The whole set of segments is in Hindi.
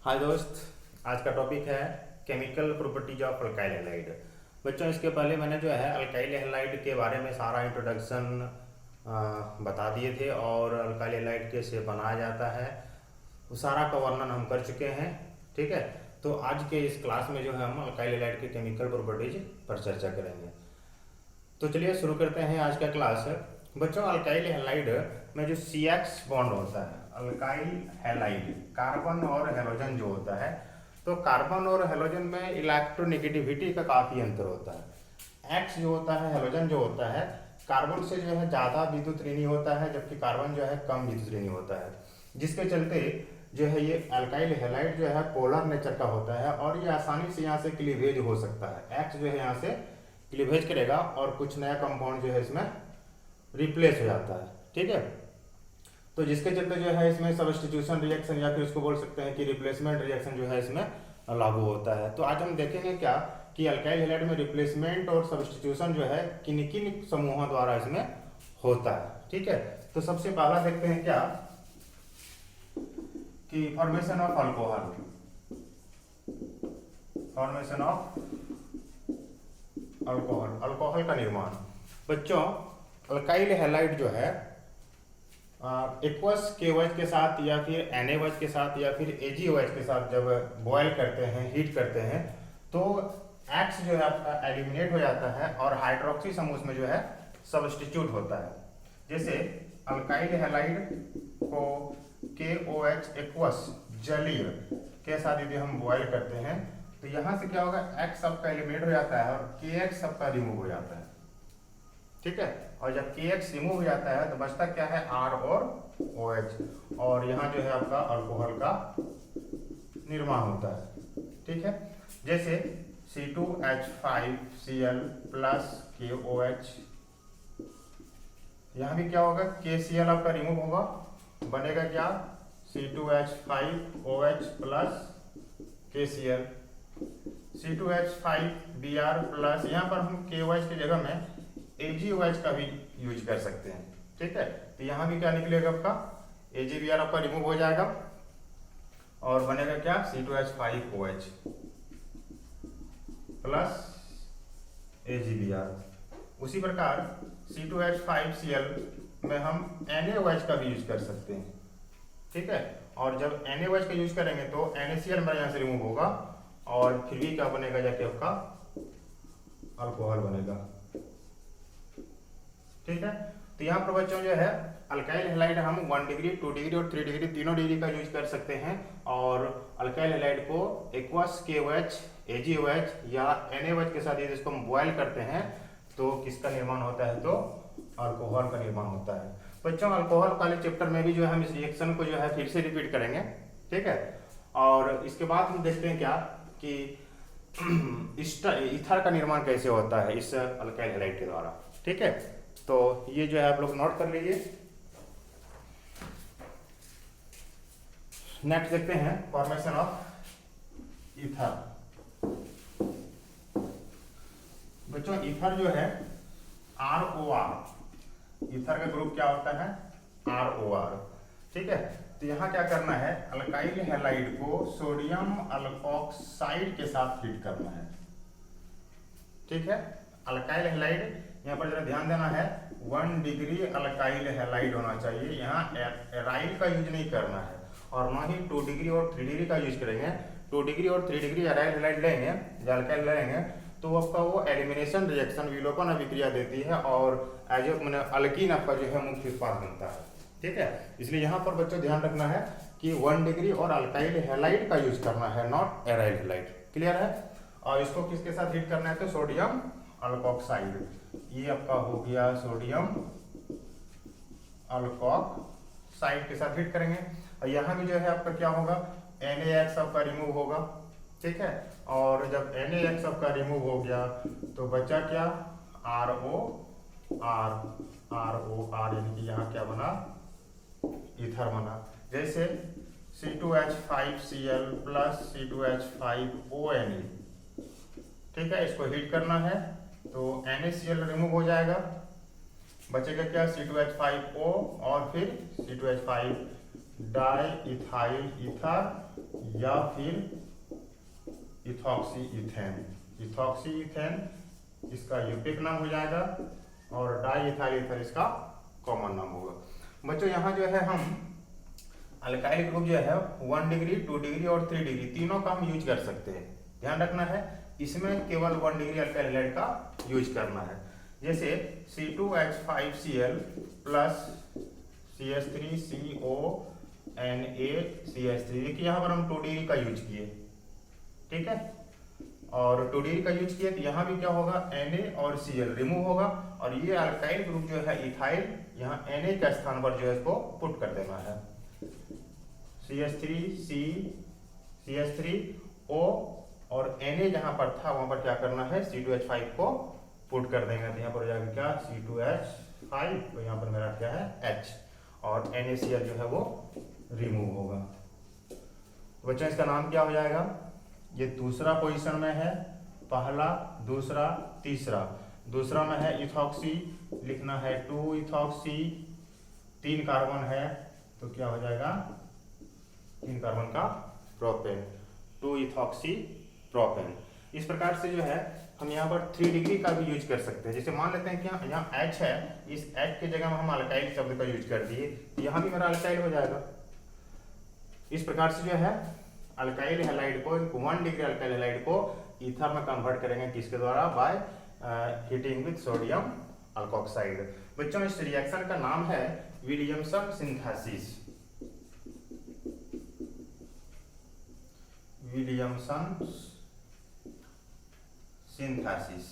हाय दोस्त, आज का टॉपिक है chemical properties of alkyl halide. बच्चों, इसके पहले मैंने जो है अल्काइल हैलाइड के बारे में सारा इंट्रोडक्शन बता दिए थे और अल्काइल हैलाइड कैसे बनाया जाता है वो सारा का वर्णन हम कर चुके हैं। ठीक है, तो आज के इस क्लास में जो है हम अल्काइल हैलाइड के केमिकल प्रॉपर्टीज पर चर्चा करेंगे। तो चलिए शुरू करते हैं आज का क्लास। बच्चों, अल्काइल हैलाइड में जो CH बॉन्ड होता है, अल्काइल हैलाइड कार्बन और हेलोजन जो होता है, तो कार्बन और हेलोजन में इलेक्ट्रोनेगेटिविटी का काफ़ी अंतर होता है। X जो होता है, हेलोजन जो होता है, कार्बन से जो है ज़्यादा विद्युत ऋणी होता है, जबकि कार्बन जो है कम विद्युत ऋणी होता है, जिसके चलते जो है ये अल्काइल हैलाइड जो है पोलर नेचर का होता है और ये आसानी से यहाँ से क्लीवेज हो सकता है। X जो है यहाँ से क्लीवेज करेगा और कुछ नया कंपाउंड जो है इसमें रिप्लेस हो जाता है। ठीक है, तो जिसके चलते जो है इसमें सब्स्टिट्यूशन रिएक्शन या फिर उसको बोल सकते हैं कि रिप्लेसमेंट रिएक्शन जो है इसमें लागू होता है। तो आज हम देखेंगे क्या कि अल्काइल हैलाइड में रिप्लेसमेंट और सब्स्टिट्यूशन जो है किन किन समूहों द्वारा इसमें होता है। ठीक है, तो सबसे पहला देखते हैं क्या कि formation of alcohol, formation of alcohol, alcohol का निर्माण। बच्चों, अल्काइल हैलाइड जो है एक्वस KOH के साथ या फिर NaOH के साथ या फिर AgOH के साथ जब बॉयल करते हैं, हीट करते हैं, तो X जो है आपका एलिमिनेट हो जाता है और हाइड्रोक्सी समूह में जो है सब्स्टिट्यूट होता है। जैसे अल्काइल हैलाइड को KOH एक्वस जलीय के साथ यदि हम बॉयल करते हैं तो यहाँ से क्या होगा, X सबका एलिमिनेट हो जाता है और KX सबका रिमूव हो जाता है। ठीक है, और जब KX रिमूव हो जाता है तो बचता क्या है, R और OH, और यहाँ जो है आपका अल्कोहल का निर्माण होता है। ठीक है, जैसे C2H5Cl प्लस KOH, यहाँ भी क्या होगा, KCl आपका रिमूव होगा, बनेगा क्या, C2H5OH plus KCl, C2H5Br plus, यहाँ पर हम KOH की जगह में AgOH का भी यूज कर सकते हैं। ठीक है, तो यहाँ भी क्या निकलेगा आपका, AgBr आपका रिमूव हो जाएगा और बनेगा क्या, C2H5OH प्लस AgBr। उसी प्रकार C2H5Cl में हम NaOH का भी यूज कर सकते हैं। ठीक है, और जब NaOH का यूज करेंगे तो NaCl हमारे यहाँ से रिमूव होगा और फिर भी क्या बनेगा, जाके आपका अल्कोहल बनेगा। ठीक है, तो यहाँ पर बच्चों जो है अल्काइल हैलाइड हम 1 डिग्री, 2 डिग्री और 3 डिग्री तीनों डिग्री का यूज कर सकते हैं। और अल्काइल हैलाइड को एक्वस KOH, AgOH या NaOH के साथ यदि इसको हम बॉयल करते हैं तो किसका निर्माण होता है, तो अल्कोहल का निर्माण होता है। बच्चों, अल्कोहल वाले चैप्टर में भी जो है हम इस रिएक्शन को जो है फिर से रिपीट करेंगे। ठीक है, और इसके बाद हम देखते हैं क्या कि ईथर का निर्माण कैसे होता है इस अल्काइल हैलाइड के द्वारा। ठीक है, तो ये जो है आप लोग नोट कर लीजिए। नेक्स्ट देखते हैं फॉर्मेशन ऑफ ईथर। बच्चों, ईथर जो है ROR, ईथर का ग्रुप क्या होता है, ROR। ठीक है, तो यहाँ क्या करना है, अल्काइल हैलाइड को सोडियम अल्कोक्साइड के साथ हीट करना है। ठीक है, अल्काइल हैलाइड यहाँ पर जरा ध्यान देना है, 1 डिग्री अल्काइल हैलाइड होना चाहिए, यहाँ एराइल का यूज नहीं करना है और ना ही 2 डिग्री और 3 डिग्री का यूज करेंगे। 2 डिग्री और 3 डिग्री एराइल हैलाइड लेंगे, जो अल्काइल लेंगे तो आपका वो एलिमिनेशन रिएक्शन, विलोपन अभिक्रिया देती है और एज मैंने अल्कीन आपका जो है मुख्य उत्पाद बनता है। ठीक है, इसलिए यहाँ पर बच्चों ध्यान रखना है कि 1 डिग्री और अल्काइल हैलाइड का यूज करना है, नॉट एराइल हैलाइड। क्लियर है, और इसको किसके साथ हीट करना है, तो सोडियम अल्कोक्साइड, ये आपका हो गया सोडियम अल्कोक्साइड के साथ हीट करेंगे। और यहाँ भी जो है आपका क्या होगा, NaX आपका रिमूव होगा। ठीक है, और जब NaX आपका रिमूव हो गया तो बचा क्या, ROR, यानी कि यहाँ क्या बना, ईथर बना। जैसे C2H5Cl प्लस C2H5ONe। ठीक है, इसको हीट करना है तो NaCl रिमूव हो जाएगा, बचेगा क्या, C2H5O और फिर C2H5 डाई इथाइल ईथर, या फिर इथॉक्सी इथेन। इथॉक्सी इथेन इसका यूपिक नाम हो जाएगा और डाई इथाइल ईथर इसका कॉमन नाम होगा। बच्चों यहाँ जो है हम अल्काइल ग्रुप जो है 1 डिग्री 2 डिग्री और 3 डिग्री तीनों का हम यूज कर सकते हैं। ध्यान रखना है इसमें केवल 1 डिग्री अल्काइल हैलाइड का यूज करना है। जैसे C2H5Cl प्लस CH3CO NaCH3, देखिए यहाँ पर हम 2 डिग्री का यूज किए, ठीक है, और 2 डिग्री का यूज किए तो यहाँ भी क्या होगा Na और Cl रिमूव होगा और ये अल्काइल ग्रुप जो है इथाइल यहाँ Na के स्थान पर जो है इसको पुट कर देना है। CH3O और Na जहाँ पर था वहां पर क्या करना है C2H5 को पुट कर देंगे तो यहाँ पर हो जाएगा क्या C2H5, तो यहाँ पर मेरा क्या है H और NaCl जो है वो रिमूव होगा। तो बच्चों इसका नाम क्या हो जाएगा, ये दूसरा पोजीशन में है, पहला दूसरा तीसरा। दूसरा में है इथॉक्सी, लिखना है 2 इथॉक्सी, 3 कार्बन है तो क्या हो जाएगा 3 कार्बन का प्रोपेन, 2 इथॉक्सी प्रोपेन। इस प्रकार से जो है हम यहाँ पर 3 डिग्री का भी यूज कर सकते हैं। जैसे मान लेते हैं कि यहाँ H है, इस H की जगह में हम अल्काइल शब्द का यूज कर दिए तो यहाँ भी मेरा अल्काइल हो जाएगा। इस प्रकार से जो है अल्काइल हैलाइड को 1 डिग्री अल्काइल हैलाइड को ईथर में कन्वर्ट करेंगे किसके द्वारा, by heating with sodium alkoxide. बच्चों इस रिएक्शन का नाम है विलियमसन सिंथेसिस। विलियमसन सिंथेसिस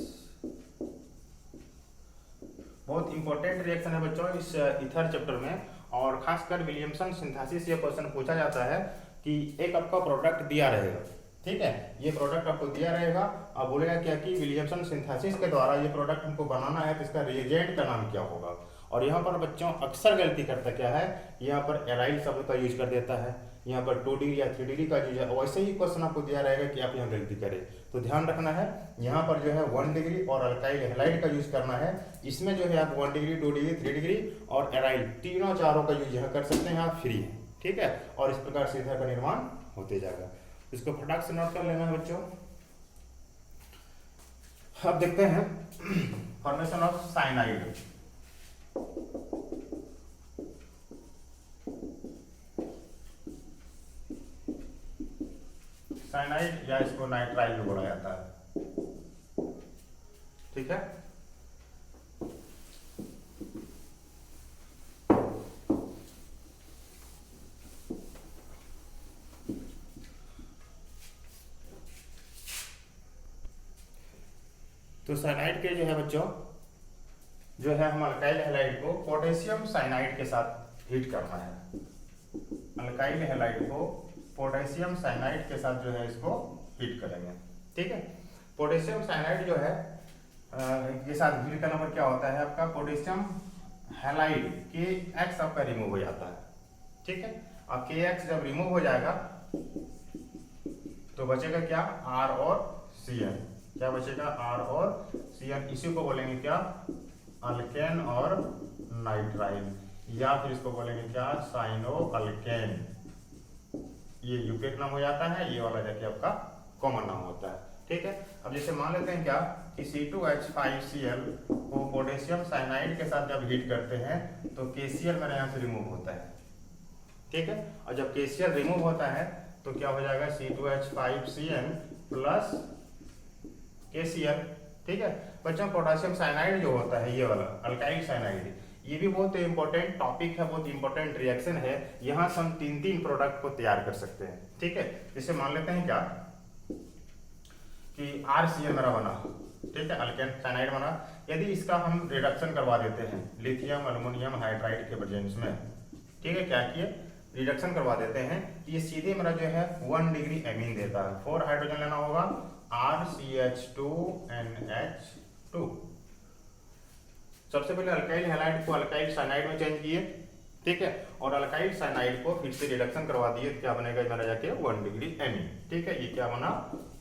बहुत इंपॉर्टेंट रिएक्शन है बच्चों इस ईथर चैप्टर में, और खासकर विलियमसन सिंथेसिस ये क्वेश्चन पूछा जाता है कि एक आपका प्रोडक्ट दिया रहेगा, ठीक है, ये प्रोडक्ट आपको दिया रहेगा और बोलेगा क्या कि विलियमसन सिंथेसिस के द्वारा ये प्रोडक्ट हमको बनाना है तो इसका रिएजेंट का नाम क्या होगा। और यहाँ पर बच्चों अक्सर गलती करता क्या है, यहाँ पर एराइल शब्द का यूज कर देता है, यहाँ पर 2 डिग्री या 3 डिग्री का यूज है। वैसे ही क्वेश्चन आपको दिया रहेगा कि आप यहाँ गलती करें, तो ध्यान रखना है यहाँ पर जो है 1 डिग्री और अल्काइल हैलाइड का यूज करना है। इसमें जो है आप 1 डिग्री 2 डिग्री 3 डिग्री और एराइल तीनों चारों का यूज यहाँ कर सकते हैं, यहाँ फ्री है, ठीक है, और इस प्रकार से ईथर का निर्माण होते जाएगा। इसको फटाक से नोट कर लेना है बच्चों। अब देखते हैं फॉर्मेशन ऑफ साइनाइड। साइनाइड या इसको नाइट्राइल भी बोला जाता है, ठीक है। तो साइनाइड के जो है बच्चों जो है हम अल्काइल हैलाइड को पोटेशियम साइनाइड के साथ हीट करना है। अल्काइल हैलाइड को पोटेशियम साइनाइड के साथ जो है इसको हीट करेंगे, ठीक है। पोटेशियम साइनाइड जो है के साथ हीट करने पर क्या होता है आपका पोटेशियम हैलाइड KX आपका रिमूव हो जाता है, ठीक है। और KX जब रिमूव हो जाएगा तो बचेगा क्या R और Cn, क्या बचेगा R और Cn, इसी को बोलेंगे क्या अल्केन और नाइट्राइल, या फिर इसको बोलेंगे क्या साइनो अल्केन। ये यूकेट नाम हो जाता है, ये वाला जाके आपका कॉमन नाम होता है, ठीक है। अब जैसे मान लेते हैं क्या कि C2H5Cl को पोटेशियम साइनाइड के साथ जब हीट करते हैं तो KCl मेरे यहाँ से रिमूव होता है, ठीक है। और जब KCl रिमूव होता है तो क्या हो जाएगा C2H5Cn प्लस KCl, ठीक है। बच्चों पोटेशियम साइनाइड जो होता है ये वाला अल्काइल साइनाइड, ये भी बहुत इंपॉर्टेंट टॉपिक है, बहुत इंपॉर्टेंट रिएक्शन है। यहाँ से हम 3 प्रोडक्ट को तैयार कर सकते हैं, ठीक है। जैसे मान लेते हैं क्या कि RCl मेरा बना, ठीक है, अल्केन साइनाइड बना। यदि इसका हम रिडक्शन करवा देते हैं लिथियम अल्युमिनियम हाइड्राइड के प्रेजेंस में, ठीक है, क्या किए रिडक्शन करवा देते हैं, ये सीधे मेरा जो है 1 डिग्री एमीन देता है। 4 हाइड्रोजन लेना होगा RCH2NH2। सबसे पहले अल्काइल हैलाइड को अल्काइल साइनाइड में चेंज किए, ठीक है, और अल्काइल साइनाइड को फिर से रिडक्शन करवा दिए, क्या बनेगा मेरा जाके 1 डिग्री एमीन, ठीक है। ये क्या बना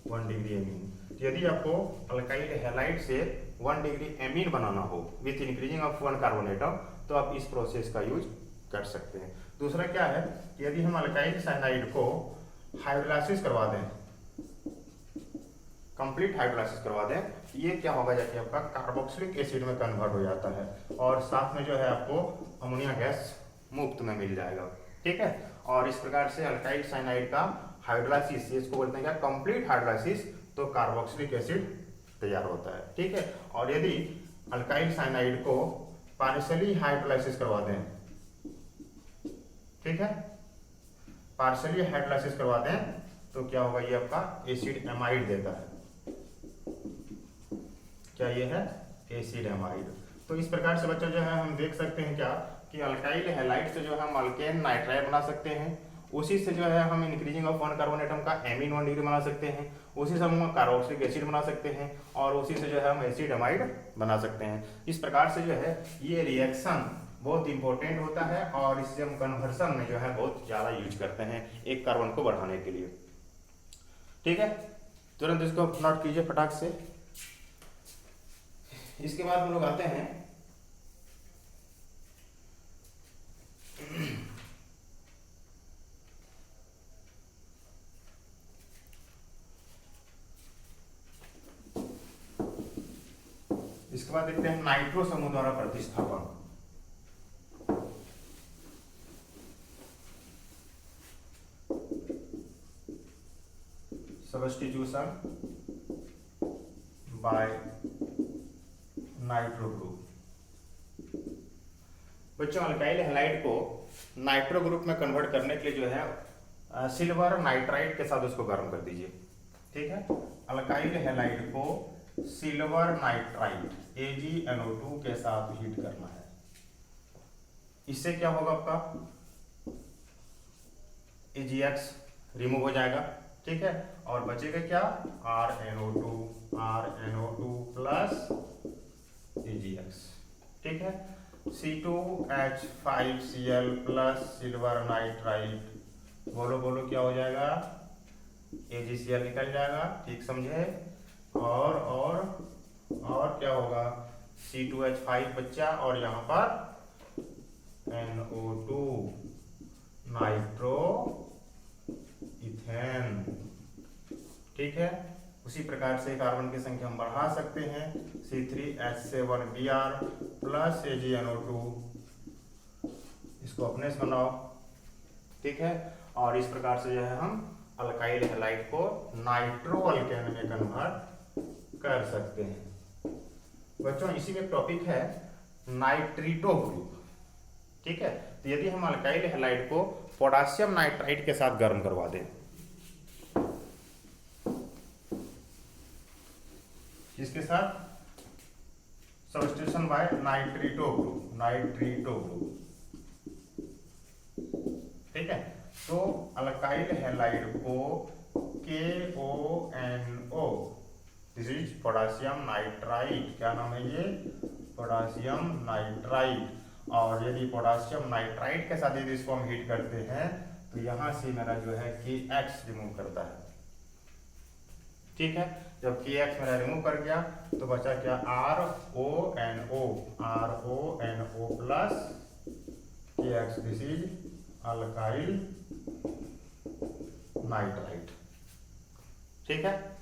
1 डिग्री एमीन। यदि आपको अल्काइल हैलाइड से 1 डिग्री एमीन बनाना हो with increasing of 1 carbon atom तो आप इस प्रोसेस का यूज कर सकते हैं। दूसरा क्या है कि यदि हम अल्काइल साइनाइड को हाइड्रोलाइसिस करवा दें, कंप्लीट हाइड्रोलाइसिस करवा दें, ये क्या होगा जाके आपका कार्बोक्सिलिक एसिड में कन्वर्ट हो जाता है और साथ में जो है आपको अमोनिया गैस मुफ्त में मिल जाएगा। ठीक है, और इस प्रकार से अल्काइल साइनाइड का हाइड्रोलाइसिस, इसको बोलते हैं क्या, कंप्लीट हाइड्रोलाइसिस, तो कार्बोक्सिलिक एसिड तैयार होता है। ठीक है, और यदि अल्काइल साइनाइड को पार्शियली हाइड्रोलाइसिस करवा दें, ठीक है, पार्शियली हाइड्रोलाइसिस करवा दें तो क्या होगा, ये आपका एसिड एमाइड देता है। क्या ये है, एसिड एमाइड। तो इस प्रकार से बच्चों जो है हम देख सकते हैं क्या कि अल्काइल हैलाइड से जो है हम अल्केन नाइट्राइड बना सकते हैं, उसी से जो है हम increasing of one carbon atom का एमीन 1 डिग्री बना सकते हैं, उसी से हम कार्बोक्सिलिक एसिड बना सकते हैं और उसी से जो है हम एसिड एमाइड बना सकते हैं। इस प्रकार से जो है ये रिएक्शन बहुत इंपॉर्टेंट होता है और इससे हम कन्वर्सन में जो है बहुत ज़्यादा यूज करते हैं एक कार्बन को बढ़ाने के लिए। ठीक है, तुरंत इसको नोट कीजिए फटाक से। इसके बाद हम लोग आते हैं इसके बाद देखते हैं नाइट्रो समूह द्वारा प्रतिस्थापन। Substitution by nitro group. बच्चों अल्काइल हैलाइड को नाइट्रो ग्रुप में कन्वर्ट करने के लिए जो है सिल्वर नाइट्राइड के साथ उसको गर्म कर दीजिए। ठीक है, अल्काइल हैलाइड को सिल्वर नाइट्राइड AgNO2 के साथ हीट करना है। इससे क्या होगा, आपका AgX रिमूव हो जाएगा। ठीक है, और बचेगा क्या, RNO2 प्लस AgX। ठीक है, C2H5Cl प्लस सिल्वर नाइट्राइड, बोलो बोलो क्या हो जाएगा, AgCl निकल जाएगा। ठीक समझे, और क्या होगा, C2H5 बच्चा और यहाँ पर NO2 नाइट्रो इथेन। ठीक है, उसी प्रकार से कार्बन की संख्या हम बढ़ा सकते हैं, C3H7Br प्लस AgNO2, इसको अपने से बनाओ। ठीक है, और इस प्रकार से जो है हम अल्काइल हैलाइड को नाइट्रो अल्केन में कन्वर्ट कर सकते हैं। बच्चों इसी में टॉपिक है नाइट्रीटो ग्रुप। ठीक है, तो यदि हम अल्काइल हैलाइड को पोटेशियम नाइट्राइड के साथ गर्म करवा दें, इसके साथ सब्स्टिट्यूशन बाय नाइट्रीटो ग्रुप। ठीक है, तो अल्काइल हैलाइड को KONO, this is potassium nitride. क्या नाम है ये, पोटेशियम नाइट्राइड। और यदि पोटेशियम नाइट्राइड के साथ यदि इसको हम हीट करते हैं तो यहां से मेरा जो है KX रिमूव करता है। ठीक है, जब KX मेरा रिमूव कर गया तो बचा क्या, RONO plus KX, this is alkyl nitride. ठीक है,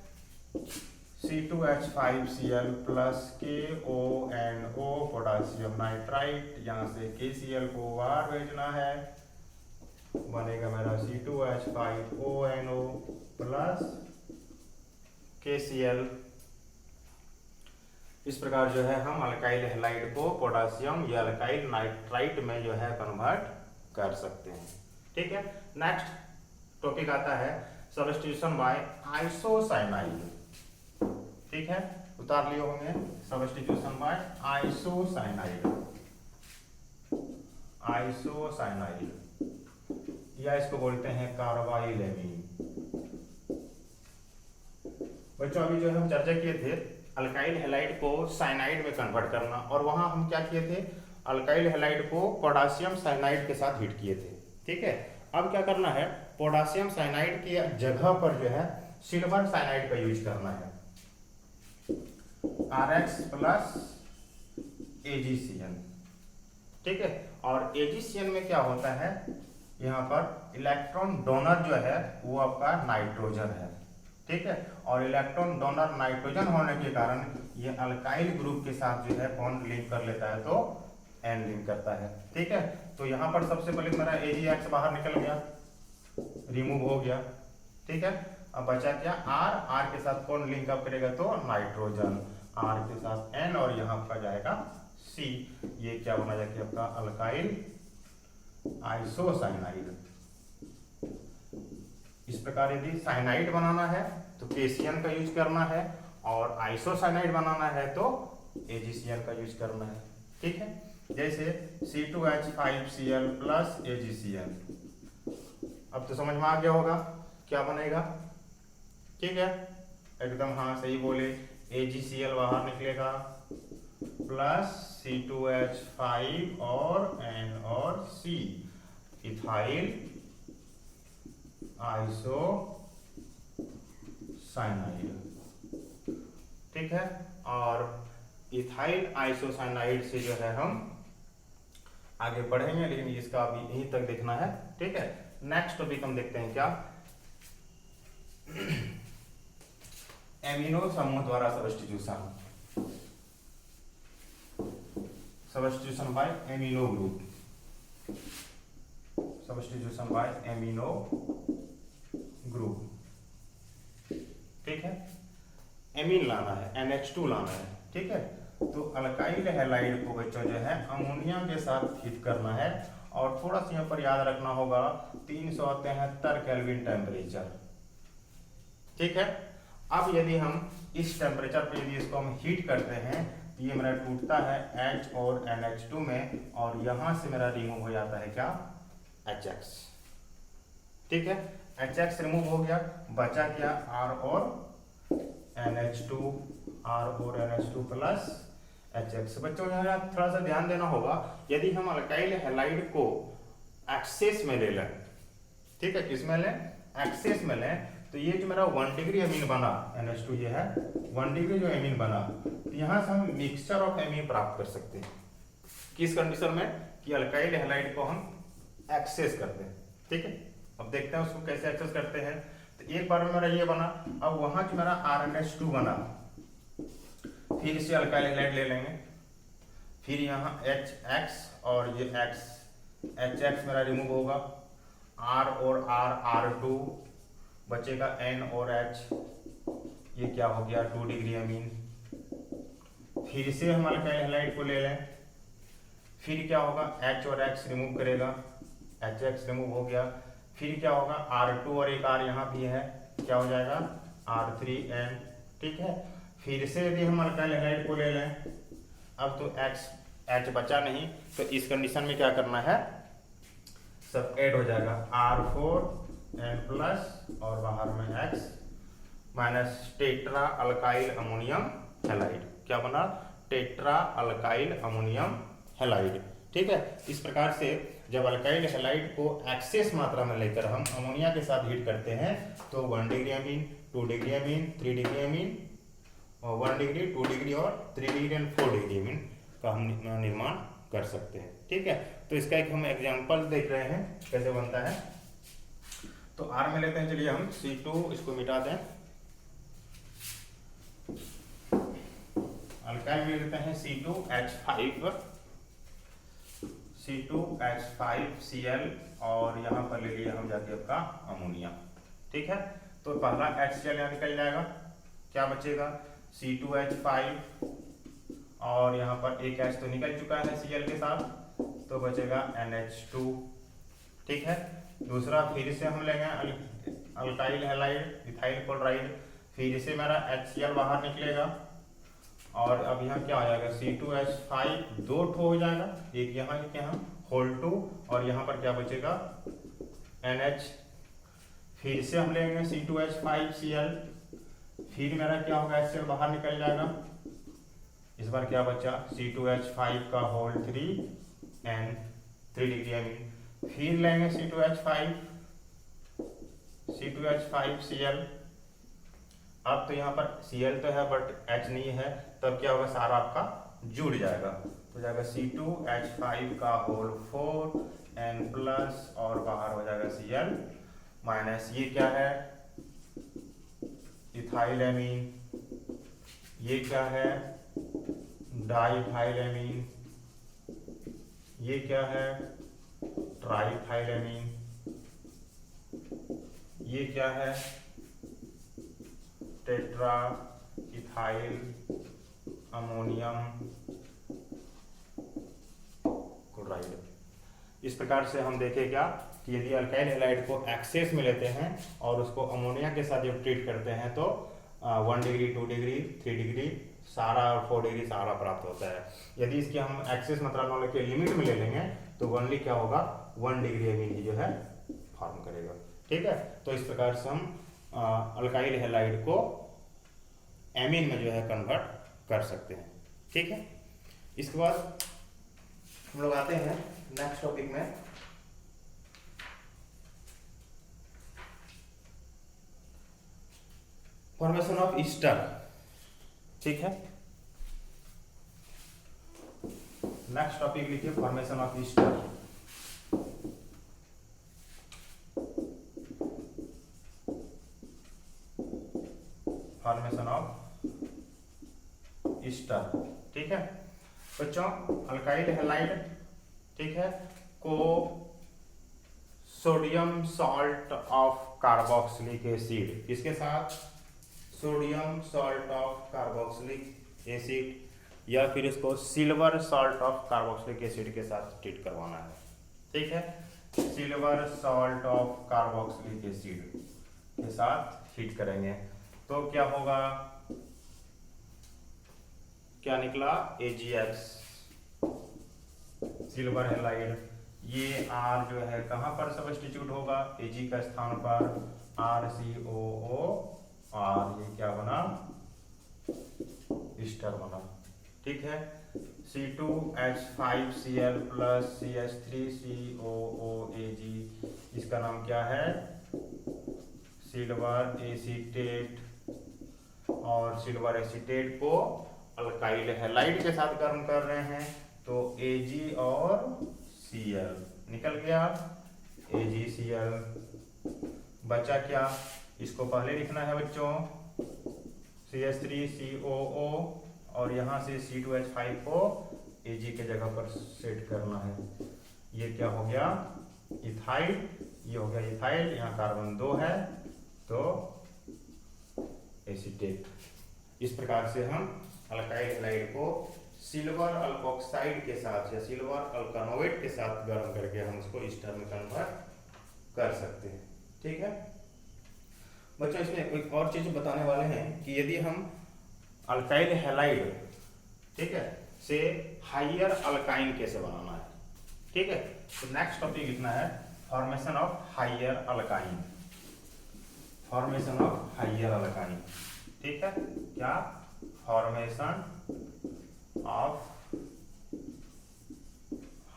C2H5Cl plus KONO potassium nitride, यहाँ से KCl को बाहर भेजना है, बनेगा मेरा C2H5ONO प्लस KCl। इस प्रकार जो है हम अल्काइल हैलाइड को पोटेशियम या अल्काइल नाइट्राइड में जो है कन्वर्ट कर सकते हैं। ठीक है, नेक्स्ट टॉपिक आता है सब्स्टिट्यूशन बाय आइसोसाइनाइड। ठीक है, उतार लिए होंगे, सब्स्टिट्यूशन बाय आइसोसाइनाइड या इसको बोलते हैं कार्बाइलेमीन। बच्चों अभी जो हम चर्चा किए थे अल्काइल हैलाइड को साइनाइड में कन्वर्ट करना, और वहां हम क्या किए थे, अल्काइल हैलाइड को पोटेशियम साइनाइड के साथ हीट किए थे। ठीक है, अब क्या करना है, पोटेशियम साइनाइड की जगह पर जो है सिल्वर साइनाइड का यूज करना है, RX प्लस AgCN। ठीक है, और AgCN में क्या होता है, यहाँ पर इलेक्ट्रॉन डोनर जो है वो आपका नाइट्रोजन है, ठीक है। और इलेक्ट्रॉन डोनर नाइट्रोजन होने के कारण ये अल्काइल ग्रुप के साथ जो है बॉन्ड लिंक कर लेता है, तो एन लिंक करता है, ठीक है। तो यहाँ पर सबसे पहले मेरा AgX बाहर निकल गया, रिमूव हो गया, ठीक है। अब बचा क्या, R के साथ कौन लिंक अप करेगा, तो नाइट्रोजन, R के साथ N और यहाँ पर जाएगा C। ये क्या बना जाएगी आपका अल्काइल आइसोसाइनाइड। इस प्रकार यदि साइनाइड बनाना है तो KCN का यूज करना है, और आइसोसाइनाइड बनाना है तो AgCN का यूज करना है, ठीक है। जैसे C2H5Cl प्लस AgCN, अब तो समझ में आ गया होगा क्या बनेगा, ठीक है, एकदम हाँ सही बोले। AgCl बाहर निकलेगा प्लस C2H5 और N और C, इथाइल आइसोसाइनाइड, ठीक है। और इथाइल आइसोसाइनाइड से जो है हम आगे बढ़ेंगे, लेकिन इसका अभी यहीं तक देखना है, ठीक है। नेक्स्ट टॉपिक हम देखते हैं क्या, एमिनो समूह द्वारा substitution, substitution by amino group, substitution by amino group, ठीक है। एमीन लाना है, NH2 लाना है, ठीक है। तो अल्काइल हैलाइड को बच्चों जो है अमोनिया के साथ हीट करना है, और थोड़ा सा यहाँ पर याद रखना होगा 373 केल्विन टेम्परेचर, ठीक है। अब यदि हम इस टेम्परेचर पे यदि इसको हम हीट करते हैं तो ये मेरा टूटता है H और NH2 में, और यहाँ से मेरा रिमूव हो जाता है क्या, HX, ठीक है। HX रिमूव हो गया, बचा क्या R और NH2, R और NH2 प्लस HX। बच्चों यहाँ थोड़ा सा ध्यान देना होगा, यदि हम अल्काइल हैलाइड को एक्सेस में ले लें, ठीक है, किसमें लें, एक्सेस में लें, तो ये जो मेरा 1 डिग्री एमीन बना NH2, ये है 1 डिग्री जो एमीन बना, तो यहाँ से हम मिक्सचर ऑफ एमीन प्राप्त कर सकते हैं, किस कंडीशन में, कि अल्काइल हैलाइड को हम एक्सेस करते हैं, ठीक है। अब देखते हैं उसको कैसे एक्सेस करते हैं। तो एक बार में मेरा ये बना, अब वहां जो मेरा RNH2 बना, फिर इसे अल्काइल हैलाइड ले लेंगे, फिर यहाँ HX और ये X, HX मेरा रिमूव होगा, R और R2 बचेगा, N और H, ये क्या हो गया 2 डिग्री अमीन। फिर से हम अल्काइल हैलाइड को ले लें, फिर क्या होगा, H और X रिमूव करेगा, HX रिमूव हो गया, फिर क्या होगा, R2 और एक R यहाँ भी है, क्या हो जाएगा R3N, ठीक है। फिर से यदि हम अल्काइल हैलाइड को ले लें, अब तो H बचा नहीं, तो इस कंडीशन में क्या करना है, सब ऐड हो जाएगा, R4N प्लस और बाहर में X minus tetra alkyl ammonium halide, क्या बना, टेट्रा अल्काइल अमोनियम हैलाइड, ठीक है। इस प्रकार से जब अल्काइल हैलाइड को एक्सेस मात्रा में लेकर हम अमोनिया के साथ हीट करते हैं तो 1 degree amine, 2 degree amine, 3 degree amine, 1 degree, 2 degree और 3 डिग्री एंड 4 डिग्री अमीन का हम निर्माण कर सकते हैं, ठीक है। तो इसका एक हम एग्जांपल देख रहे हैं कैसे बनता है। तो R में लेते हैं, चलिए हम C2 इसको मिटा दें, अल्काइल में लेते हैं C2H5Cl और यहाँ पर ले लिया हम जाके आपका अमोनिया, ठीक है। तो पहला HCl यहाँ निकल जाएगा, क्या बचेगा C2H5 और यहाँ पर एक H तो निकल चुका है Cl के साथ, तो बचेगा NH2, ठीक है। दूसरा फिर से हम लेंगे अल्काइल हैलाइड इथाइल क्लोराइड, फिर से मेरा HCl बाहर निकलेगा और अब यहाँ क्या हो जाएगा C2H5 दो ठो हो जाएगा, एक यहाँ होल 2 और यहाँ पर क्या बचेगा NH। फिर से हम लेंगे C2H5Cl, फिर मेरा क्या होगा HCl बाहर निकल जाएगा, इस बार क्या बचा C2H5 का होल 3N 3 डिग्री अमीन, फिर लेंगे C2H5Cl। अब तो यहाँ पर Cl तो है बट H नहीं है, तब क्या होगा सारा आपका जुड़ जाएगा, तो जाएगा C2H5 का होल 4 N प्लस और बाहर हो जाएगा Cl माइनस। ये क्या है? इथाइलेमीन। ये क्या है? डाइथाइलेमीन। ये क्या है? ट्राइथाइलेमीन। ये क्या है? Tetra ethyl ammonium chloride. इस प्रकार से हम देखें क्या कि यदि अल्काइल हैलाइड को एक्सेस में लेते हैं और उसको अमोनिया के साथ जब ट्रीट करते हैं तो 1 डिग्री, 2 डिग्री, 3 डिग्री सारा और 4 डिग्री सारा प्राप्त होता है। यदि इसकी हम एक्सेस मात्रा न लेके लिमिट में ले लेंगे तो ओनली क्या होगा? 1 डिग्री एमीन ही जो है फॉर्म करेगा। ठीक है, तो इस प्रकार से हम अल्काइल हैलाइड को एमीन में जो है कन्वर्ट कर सकते हैं। ठीक है, इसके बाद हम लोग आते हैं नेक्स्ट टॉपिक में। Formation of Easter. ठीक है, नेक्स्ट टॉपिक लिखिए formation of Easter. Formation of Easter. ठीक है बच्चों, अल्काइल हैलाइड ठीक है को sodium salt of carboxylic acid, इसके साथ sodium salt of carboxylic acid या फिर इसको silver salt of carboxylic acid के साथ ट्रीट करवाना है। ठीक है, silver salt of carboxylic acid के साथ हीट करेंगे तो क्या होगा? क्या निकला? AgX silver halide. ये R जो है कहां पर सब्स्टिट्यूट होगा? Ag का स्थान पर RCOO R। ये क्या बना? ईस्टर बना। ठीक है, C2H5Cl प्लस CH3COOAg, इसका नाम क्या है? Silver acetate. और सिल्वर एसीटेट को अल्काइल हैलाइड के साथ गर्म कर रहे हैं तो Ag और Cl निकल गया। AgCl बचा क्या? इसको पहले लिखना है बच्चों CH3COO और यहाँ से C2H5 को Ag के जगह पर सेट करना है। ये क्या हो गया? इथाइल। ये हो गया इथाइल, यहाँ कार्बन 2 है तो एसीटेट। इस प्रकार से हम अल्काइल हैलाइड को सिल्वर अल्कोक्साइड के साथ या सिल्वर अल्कानोएट के साथ गर्म करके हम उसको ईस्टर में कन्वर्ट कर सकते हैं। ठीक है बच्चों, इसमें एक और चीज बताने वाले हैं कि यदि हम अल्काइल हैलाइड ठीक है से हाइयर अल्काइन कैसे बनाना है। ठीक है, तो नेक्स्ट टॉपिक लिखना है formation of higher alkyne. Formation of higher alkyne. ठीक है, क्या? Formation of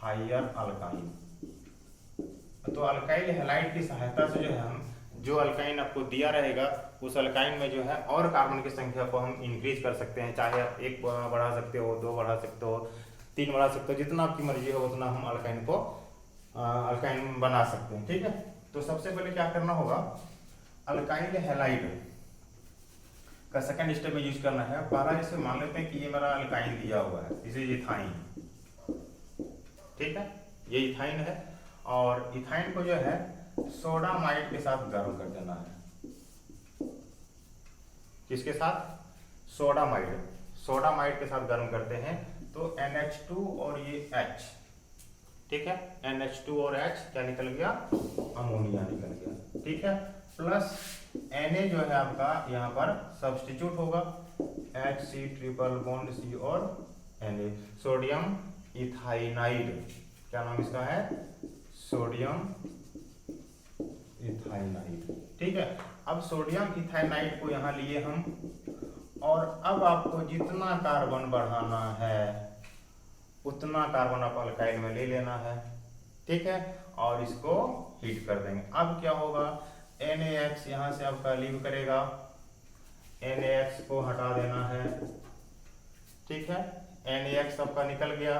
higher alkyne. तो अल्काइल हैलाइड की सहायता से जो है हम जो अल्काइन आपको दिया रहेगा उस अल्काइन में जो है और कार्बन की संख्या को हम इंक्रीज कर सकते हैं। चाहे आप 1 बढ़ा सकते हो, 2 बढ़ा सकते हो, 3 बढ़ा सकते हो, जितना आपकी मर्जी हो उतना हम अल्काइन को अल्काइन बना सकते हैं। ठीक है, तो सबसे पहले क्या करना होगा? अल्काइल हैलाइड का सेकंड स्टेप में यूज करना है। पहला जैसे मान लेते हैं कि ये मेरा अल्काइन दिया हुआ है, इसे इथाइन। ठीक है, ये इथाइन है और इथाइन को जो है सोडामाइड के साथ गर्म कर देना है। किसके साथ? सोडामाइड। सोडामाइड के साथ गर्म करते हैं तो NH2 और ये H। ठीक है, NH2 और H क्या निकल गया? अमोनिया निकल गया। ठीक है, प्लस Na जो है आपका यहाँ पर सब्स्टिट्यूट होगा HC ट्रिपल बॉन्ड C और Na। सोडियम इथाइनाइड, क्या नाम इसका है? सोडियम इथाइनाइड। ठीक है, अब सोडियम इथाइनाइड को यहाँ लिए हम और अब आपको जितना कार्बन बढ़ाना है उतना कार्बन आप अल्काइल में ले लेना है। ठीक है, और इसको हीट कर देंगे। अब क्या होगा? NaX यहाँ से आपका लीव करेगा, NaX को हटा देना है। ठीक है, NaX आपका निकल गया,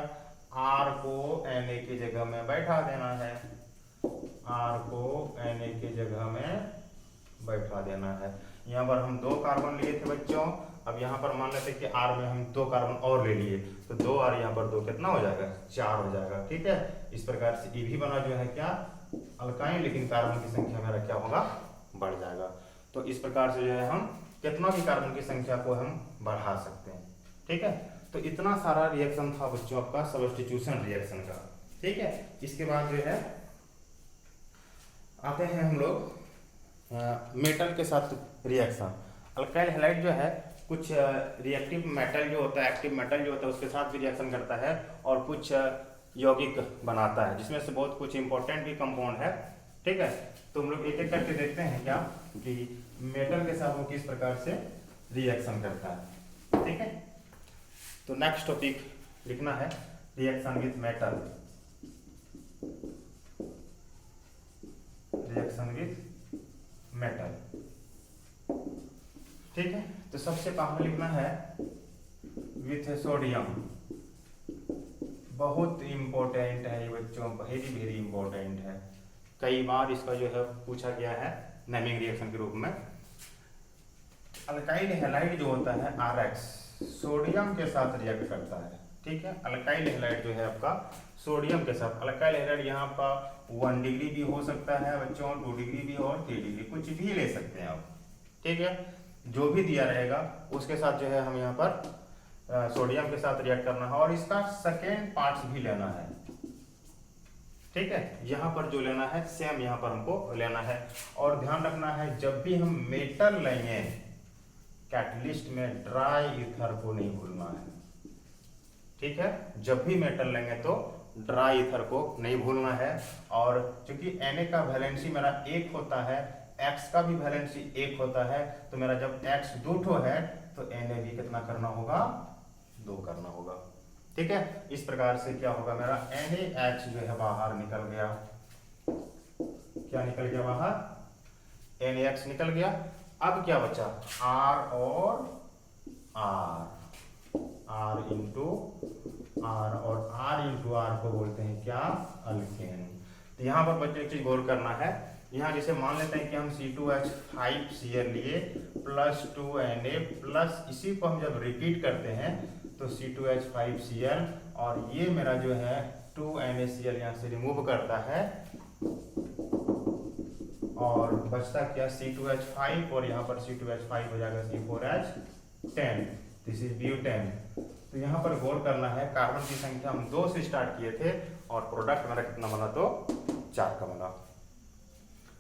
R को Na की जगह में बैठा देना है, R को Na की जगह में बैठा देना है। यहाँ पर हम 2 कार्बन लिए थे बच्चों, अब यहाँ पर मान लेते हैं कि R में हम 2 कार्बन और ले लिए, तो 2 R यहाँ पर 2 कितना हो जाएगा, 4 हो जाएगा। ठीक है, इस प्रकार से ये भी बना जो है क्या, अल्काइन, लेकिन कार्बन की संख्या मेरा क्या होगा, बढ़ जाएगा। तो इस प्रकार से जो है हम कितना भी कार्बन की संख्या को हम बढ़ा सकते हैं। ठीक है, तो इतना सारा रिएक्शन था बच्चों आपका सब्स्टिट्यूशन रिएक्शन का। ठीक है, इसके बाद जो है आते हैं हम लोग मेटल के साथ रिएक्शन। अल्काइल हैलाइड जो है कुछ रिएक्टिव मेटल जो होता है, एक्टिव मेटल जो होता है उसके साथ भी रिएक्शन करता है, और कुछ यौगिक बनाता है, जिसमें से बहुत कुछ इंपॉर्टेंट भी कंपाउंड है। ठीक है, तो हम लोग एक एक करके देखते हैं क्या कि मेटल के साथ वो किस प्रकार से रिएक्शन करता है। ठीक है, तो नेक्स्ट टॉपिक लिखना है reaction with metal, reaction with metal. ठीक है, तो सबसे पहले लिखना है विथ सोडियम। बहुत इंपॉर्टेंट है ये बच्चों, वेरी वेरी इंपॉर्टेंट है, कई बार इसका जो है पूछा गया है नेमिंग रिएक्शन के रूप में। अल्काइल हैलाइड जो होता है RX सोडियम के साथ रिएक्ट करता है। ठीक है, अल्काइल हैलाइड जो है आपका सोडियम के साथ, अल्काइल हैलाइड यहाँ पर 1 डिग्री भी हो सकता है बच्चों, 2 डिग्री भी और 3 डिग्री, कुछ भी ले सकते हैं आप। ठीक है, जो भी दिया रहेगा उसके साथ जो है हम यहाँ पर सोडियम के साथ रिएक्ट करना है, और इसका सेकेंड पार्ट्स भी लेना है। ठीक है, यहाँ पर जो लेना है सेम यहाँ पर हमको लेना है, और ध्यान रखना है जब भी हम मेटल लेंगे कैटलिस्ट में ड्राई ईथर को नहीं भूलना है। ठीक है, जब भी मेटल लेंगे तो ड्राई ईथर को नहीं भूलना है, और चूंकि Na का वैलेंसी मेरा 1 होता है, X का भी वैलेंसी 1 होता है, तो मेरा जब X 2 ठो है तो Na भी कितना करना होगा, 2 करना होगा। ठीक है, इस प्रकार से क्या होगा, मेरा NaH जो है बाहर निकल गया। क्या निकल गया बाहर, NaH निकल गया। अब क्या बचा, R और R इंटू R, और R इंटू R को बोलते हैं क्या, अल्केन। तो यहाँ पर बच्चों एक चीज गौर करना है, यहाँ जैसे मान लेते हैं कि हम C2H5Cl लिए प्लस 2Na प्लस, इसी को हम जब रिपीट करते हैं तो C2H5Cl, और ये मेरा जो है 2NaCl यहाँ से रिमूव करता है, और बचता क्या, C2H5, और यहाँ पर C2H5 हो जाएगा C4H10, दिस इज ब्यूटेन। तो यहाँ पर गौर करना है, कार्बन की संख्या हम 2 से स्टार्ट किए थे, और प्रोडक्ट मेरा कितना बना, तो 4 का बना।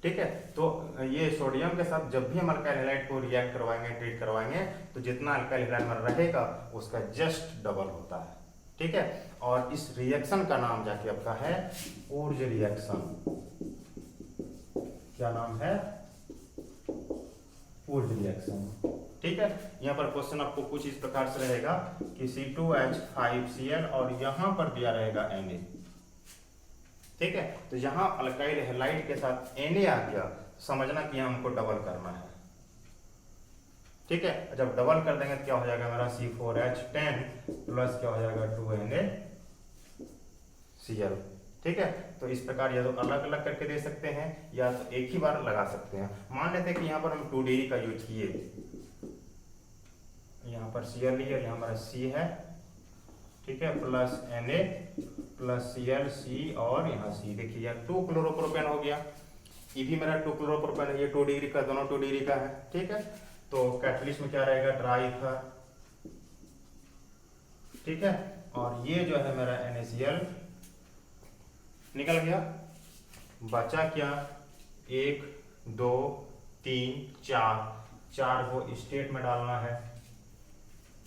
ठीक है, तो ये सोडियम के साथ जब भी हम अल्काइल हैलाइड को रिएक्ट करवाएंगे, ट्रीट करवाएंगे, तो जितना अल्काइल हैलाइड में रहेगा उसका जस्ट डबल होता है। ठीक है, और इस रिएक्शन का नाम जाके आपका है उर्ज रिएक्शन। क्या नाम है, उर्ज रिएक्शन। ठीक है, यहाँ पर क्वेश्चन आपको कुछ इस प्रकार से रहेगा कि C2H5Cl, और यहाँ पर दिया रहेगा Na। ठीक है, तो यहाँ अल्काइल हैलाइड के साथ Na आ गया, समझना कि यहाँ हमको डबल करना है। ठीक है, जब डबल कर देंगे तो क्या हो जाएगा, मेरा C4H10 प्लस क्या हो जाएगा 2NaCl। ठीक है, तो इस प्रकार या तो अलग अलग करके दे सकते हैं, या तो एक ही बार लगा सकते हैं। मान लेते हैं कि यहाँ पर हम 2 डिग्री का यूज किए, यहाँ पर Cl लिया, यहाँ हमारा C है। ठीक है, plus Na plus Cl C, और यहाँ C, देखिए 2 क्लोरोप्रोपेन हो गया। ये भी मेरा 2 क्लोरोप्रोपेन है, ये 2 डिग्री का, दोनों 2 डिग्री का है। ठीक है, तो कैटलिस्ट में क्या रहेगा, ड्राई ईथर। ठीक है, और ये जो है मेरा NaCl निकल गया। बचा क्या, 1 2 3 4 को स्टेट में डालना है।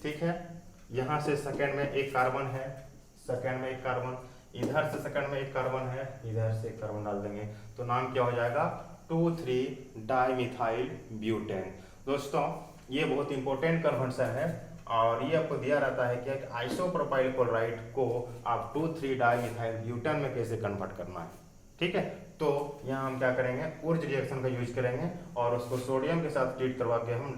ठीक है, यहाँ से सेकंड में एक कार्बन है, सेकंड में एक कार्बन, इधर से सेकंड में एक कार्बन है, इधर से एक कार्बन डाल देंगे, तो नाम क्या हो जाएगा, 2,3 डाइमिथाइल ब्यूटेन। दोस्तों ये बहुत इंपॉर्टेंट कन्वर्शन है, और ये आपको दिया रहता है कि एक आइसोप्रोपाइल क्लोराइड को आप 2,3 डाइमिथाइल ब्यूटेन में कैसे कन्वर्ट करना है। ठीक है, तो यहाँ हम क्या करेंगे, उर्ज रिएक्शन का यूज करेंगे, और उसको सोडियम के साथ ट्रीट करवा के हम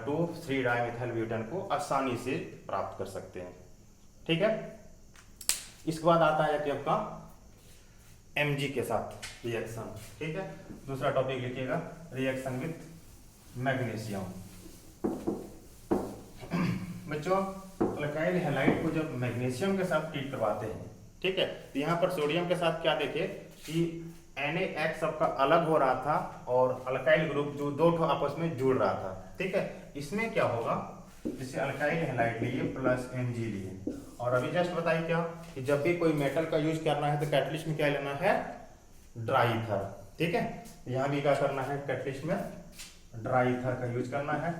2,3 डाइमिथाइल ब्यूटेन को आसानी से प्राप्त कर सकते हैं। ठीक है, इसके बाद आता है कि आपका Mg के साथ रिएक्शन। ठीक है, दूसरा टॉपिक लिखिएगा रिएक्शन विथ मैग्नीशियम। बच्चों अल्काइल हैलाइड को जब मैग्नीशियम के साथ ट्रीट करवाते हैं, ठीक है, तो यहाँ पर सोडियम के साथ क्या देखे कि NaX सबका अलग हो रहा था और अल्काइल ग्रुप जो दो ठो आपस में जुड़ रहा था। ठीक है, इसमें क्या होगा, जैसे अल्काइल हैलाइड लिए प्लस Mg लिए, और अभी जस्ट बताइए क्या कि जब भी कोई मेटल का यूज करना है तो कैटलिस्ट में क्या लेना है, ड्राई ईथर। ठीक है, यहाँ भी क्या करना है, कैटलिस्ट में ड्राई ईथर का यूज करना है।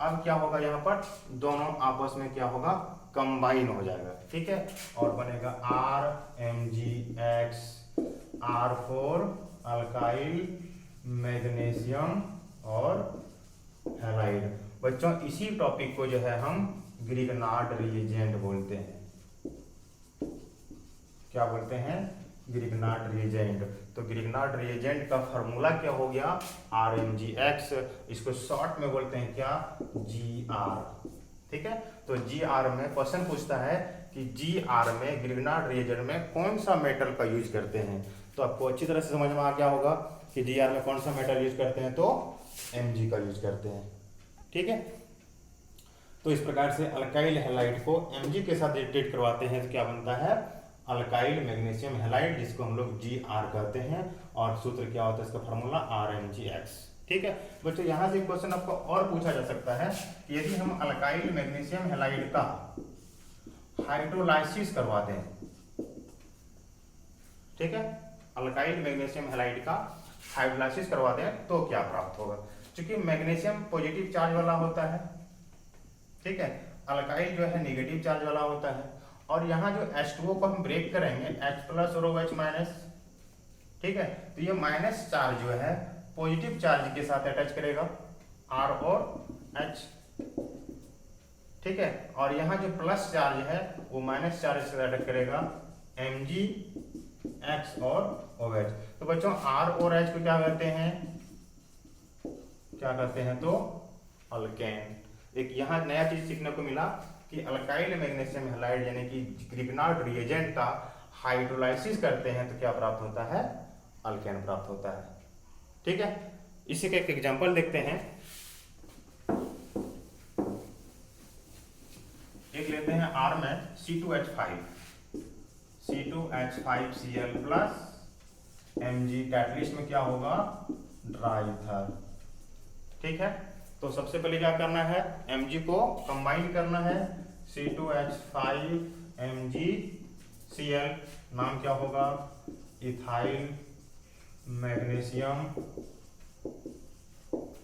अब क्या होगा, यहाँ पर दोनों आपस में क्या होगा, कंबाइन हो जाएगा। ठीक है, और बनेगा RMgX R4 अल्काइल मैग्नीशियम और हैलाइड। बच्चों इसी टॉपिक को जो है हम ग्रिगनार्ड रिएजेंट बोलते हैं। क्या बोलते हैं, ग्रिगनार्ड रिएजेंट। तो ग्रिगनार्ड रिएजेंट का फार्मूला क्या हो गया, RMgX, इसको शॉर्ट में बोलते हैं क्या, GR। ठीक है, तो GR में क्वेश्चन पूछता है कि GR में ग्रिगनार्ड रिएजेंट में कौन सा मेटल का यूज करते हैं, तो आपको अच्छी तरह से समझ में आ गया होगा कि GR में कौन सा मेटल यूज करते हैं, तो Mg का यूज करते हैं। ठीक है, तो इस प्रकार से अल्काइल हैलाइड को Mg के साथ ट्रीट करवाते हैं तो क्या बनता है, अल्काइल मैग्नीशियम हैलाइड, जिसको हम लोग GR कहते हैं, और सूत्र क्या होता है इसका फार्मूला RMgX। ठीक है बच्चों, यहां से क्वेश्चन आपको और पूछा जा सकता है कि यदि हम अल्काइल मैग्नीशियम हैलाइड का हाइड्रोलाइसिस करवा दें, ठीक है, अल्काइल मैग्नीशियम हैलाइड का हाइड्रोलाइसिस करवा दें तो क्या प्राप्त होगा। क्योंकि मैग्नीशियम पॉजिटिव चार्ज वाला होता है, ठीक है, अल्काइल जो है नेगेटिव चार्ज वाला होता है, और यहाँ जो H2O को हम ब्रेक करेंगे H+ और OH-, ठीक है, तो ये माइनस चार्ज जो है पॉजिटिव चार्ज के साथ अटैच करेगा R और H। ठीक है, और यहाँ जो प्लस चार्ज है वो माइनस चार्ज से अटैच करेगा MgX और OH। तो बच्चों R और H को क्या कहते हैं, क्या कहते हैं, तो अल्केन। एक यहाँ नया चीज सीखने को मिला कि अल्काइल मैग्नीशियम हैलाइड यानी कि ग्रिगनार्ड रिएजेंट का हाइड्रोलाइसिस करते हैं तो क्या प्राप्त होता है, अल्केन प्राप्त होता है। ठीक है, इसी का एक एग्जांपल देखते हैं। एक लेते हैं R में C2H5Cl प्लस Mg, कैटलिस्ट में क्या होगा, ड्राई ईथर। ठीक है, तो सबसे पहले क्या करना है, Mg को कंबाइन करना है, C2H5MgCl, नाम क्या होगा, इथाइल मैग्नीशियम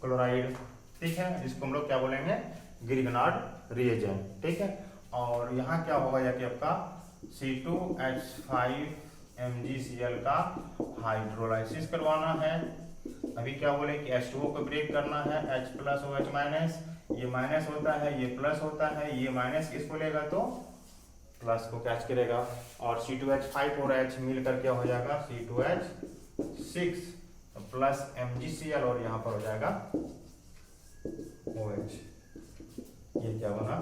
क्लोराइड। ठीक है, जिसको हम लोग क्या बोलेंगे, ग्रिगनार्ड रिएजेंट। ठीक है, और यहाँ क्या होगा, या कि आपका C2H5MgCl का हाइड्रोलाइसिस करवाना है। अभी क्या बोले कि H2O को ब्रेक करना है H+ OH-, ये माइनस होता है, ये प्लस होता है, ये माइनस किसको लेगा, तो प्लस को कैच करेगा, और C2H5 और H मिलकर क्या हो जाएगा, C2H6 प्लस MgCl, और यहाँ पर हो जाएगा OH। ये क्या बना,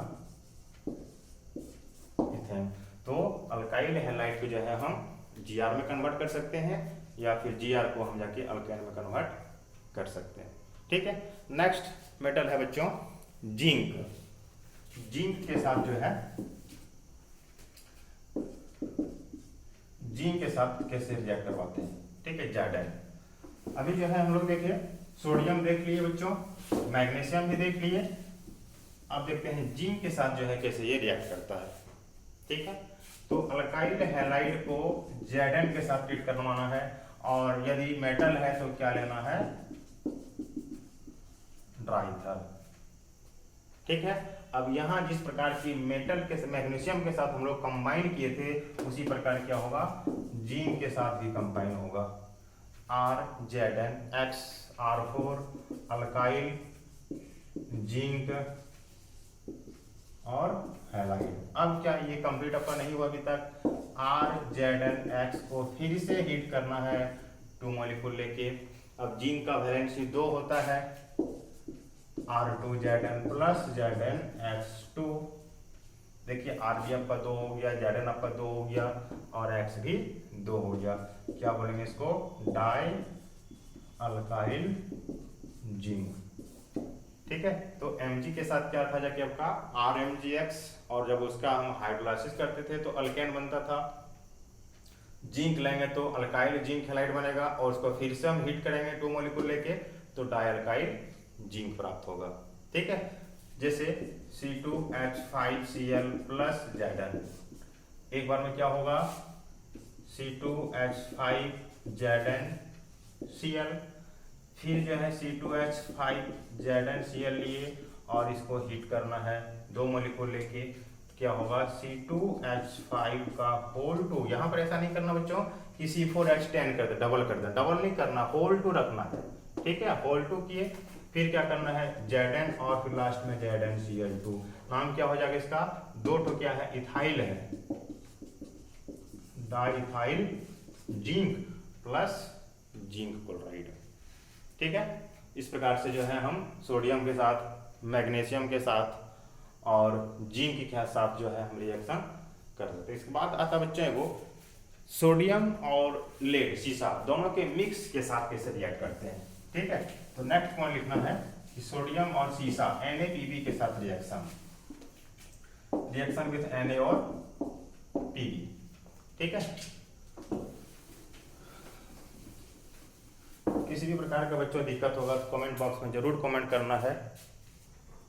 इथेन। तो अल्काइल हैलाइड को जो है हम Gr में कन्वर्ट कर सकते हैं, या फिर Gr को हम जाके अल्केन में कन्वर्ट कर सकते हैं। ठीक है, नेक्स्ट मेटल है बच्चों जिंक। जिंक के साथ जो है, जिंक के साथ कैसे रिएक्ट करवाते हैं, ठीक है, Zn। अभी जो है हम लोग देखिए सोडियम देख लिए बच्चों, मैग्नीशियम भी देख लिए, अब देखते हैं जिंक के साथ जो है कैसे ये रिएक्ट करता है। ठीक है, तो अल्काइल हैलाइड को Zn के साथ ट्रीट करवाना है, और यदि मेटल है तो क्या लेना है, ड्राई ईथर। ठीक है, अब यहाँ जिस प्रकार की मेटल के मैग्नीशियम के साथ हम लोग कंबाइन किए थे, उसी प्रकार क्या होगा, जिंक के साथ भी कंबाइन होगा, RZnX R4 अल्काइल जिंक और हैलाइड। अब क्या ये कंप्लीट आपका नहीं हुआ अभी तक, RZnX को फिर से हीट करना है 2 मॉलिक्यूल लेके। अब जिंक का वैलेंसी 2 होता है, R2Zn प्लस Znx2, देखिए आर भी आपका 2 हो गया, Zn आपका 2 हो गया और X भी 2 हो गया। क्या बोलेंगे इसको? Die alkyl zinc. ठीक है, तो Mg के साथ क्या था जाके आपका RMgX, और जब उसका हम हाइड्रोलाइसिस करते थे तो अल्केन बनता था। जिंक लेंगे तो अल्काइल जिंक हैलाइड बनेगा और उसको फिर से हम हीट करेंगे 2 मॉलिक्यूल लेके तो डाई अल्काइल जिंक प्राप्त होगा। ठीक है, जैसे C2H5Cl प्लस Zn, एक बार में क्या होगा? C2H5ZnCl, फिर जो है C2H5ZnCl लिए और इसको हीट करना है 2 मॉलिक्यूल लेके, क्या होगा? C2H5 का होल 2, यहाँ पर ऐसा नहीं करना बच्चों कि C4H10 कर दे, डबल कर दे, डबल नहीं करना, होल 2 रखना है। ठीक है, होल 2 किए, फिर क्या करना है? Zn और फिर लास्ट में ZnCl2। नाम क्या हो जाएगा इसका? 2 तो क्या है? इथाइल है, diethyl zinc plus zinc chloride. ठीक है, इस प्रकार से जो है हम सोडियम के साथ, मैग्नीशियम के साथ और जिंक के साथ जो है हम रिएक्शन कर सकते हैं। इसके बाद आता बच्चों वो सोडियम और लेड, सीसा, दोनों के मिक्स के साथ कैसे रिएक्ट करते हैं। ठीक है, तो नेक्स्ट पॉइंट लिखना है कि सोडियम और सीसा NaPb के साथ रिएक्शन विथ Na और Pb। ठीक है, किसी भी प्रकार का बच्चों दिक्कत होगा तो कमेंट बॉक्स में जरूर कमेंट करना है,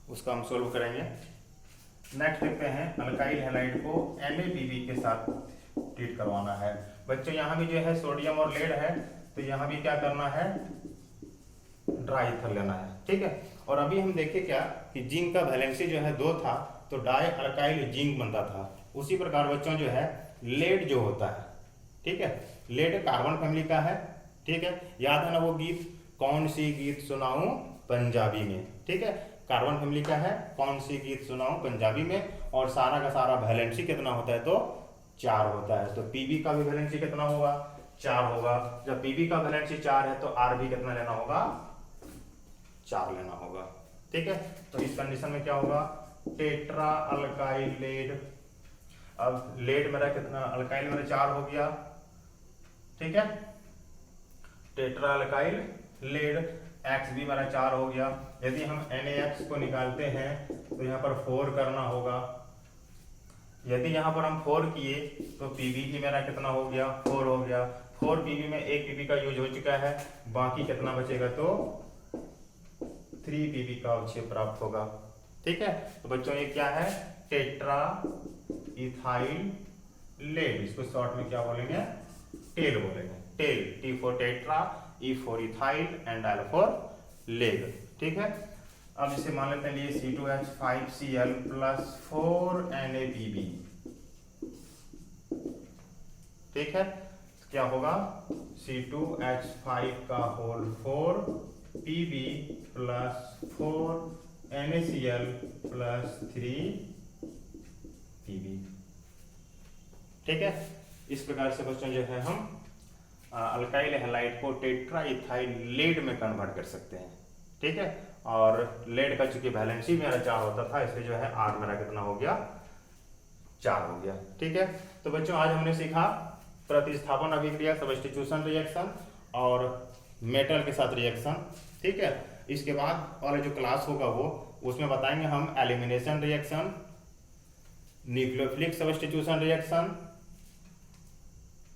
उसका हम सोल्व करेंगे। नेक्स्ट देखते हैं अल्काइल हैलाइड को NaPb के साथ ट्रीट करवाना है। बच्चों यहाँ भी जो है सोडियम और लेड है तो यहाँ भी क्या करना है? ड्राई ईथर लेना है। ठीक है, और अभी हम देखें क्या कि जिंक का वैलेंसी जो है 2 था तो डाई अल्काइल जिंक बनता था। उसी प्रकार बच्चों जो है लेड जो होता है, ठीक है, लेड कार्बन फैमिली का है। ठीक है, याद है ना वो गीत, कौन सी गीत सुनाऊं पंजाबी में। ठीक है, कार्बन फैमिली का है, कौन सी गीत सुनाऊं पंजाबी में, और सारा का सारा वैलेंसी कितना होता है? तो 4 होता है। तो Pb का भी वैलेंसी कितना होगा? 4 होगा। जब Pb का वैलेंसी 4 है तो R भी कितना लेना होगा? 4 लेना होगा। ठीक है, तो इस कंडीशन में क्या होगा? Tetra alkyl lead. अब लेड मेरा कितना, अल्काइल मेरा 4 हो गया। ठीक है, टेट्रा अल्काइल लेड, X भी मेरा 4 हो गया। यदि हम NaX को निकालते हैं तो यहाँ पर 4 करना होगा। यदि यहाँ पर हम 4 किए तो Pb भी मेरा कितना हो गया? 4 हो गया। 4 Pb में एक Pb का यूज हो चुका है, बाकी कितना बचेगा? तो 3 Pb का अवक्षेप प्राप्त होगा। ठीक है, तो बच्चों ये क्या है? टेट्रा इथाइल लेड, इसको शॉर्ट में क्या बोलेंगे? टेल बोलेंगे। TEL, T for tetra, E for ethyl and L for lead. ठीक है, अब इसे मान लेते हैं लिए C2H5Cl प्लस 4 NaPb। ठीक है, क्या होगा? C2H5 का whole 4 Pb plus 4 NaCl plus 3 Pb। ठीक है, इस प्रकार से बच्चों जो है हम अल्काइल हैलाइड को टेट्रा इथाइल लेड में कन्वर्ट कर सकते हैं। ठीक है, और लेड का चूंकि वैलेंसी मेरा 4 होता था इसलिए जो है R मेरा कितना हो गया? 4 हो गया। ठीक है, तो बच्चों आज हमने सीखा प्रतिस्थापन अभिक्रिया, सब्स्टिट्यूशन रिएक्शन और मेटल के साथ रिएक्शन। ठीक है, इसके बाद वाला जो क्लास होगा वो उसमें बताएंगे हम elimination reaction, nucleophilic substitution reaction.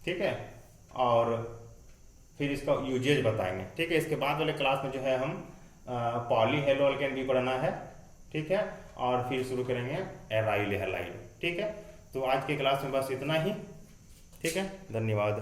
ठीक है, और फिर इसका यूजेज बताएंगे। ठीक है, इसके बाद वाले क्लास में जो है हम पॉली हेलो अल्केन भी पढ़ना है। ठीक है, और फिर शुरू करेंगे एराइल हैलाइड। ठीक है, तो आज के क्लास में बस इतना ही। ठीक है, धन्यवाद।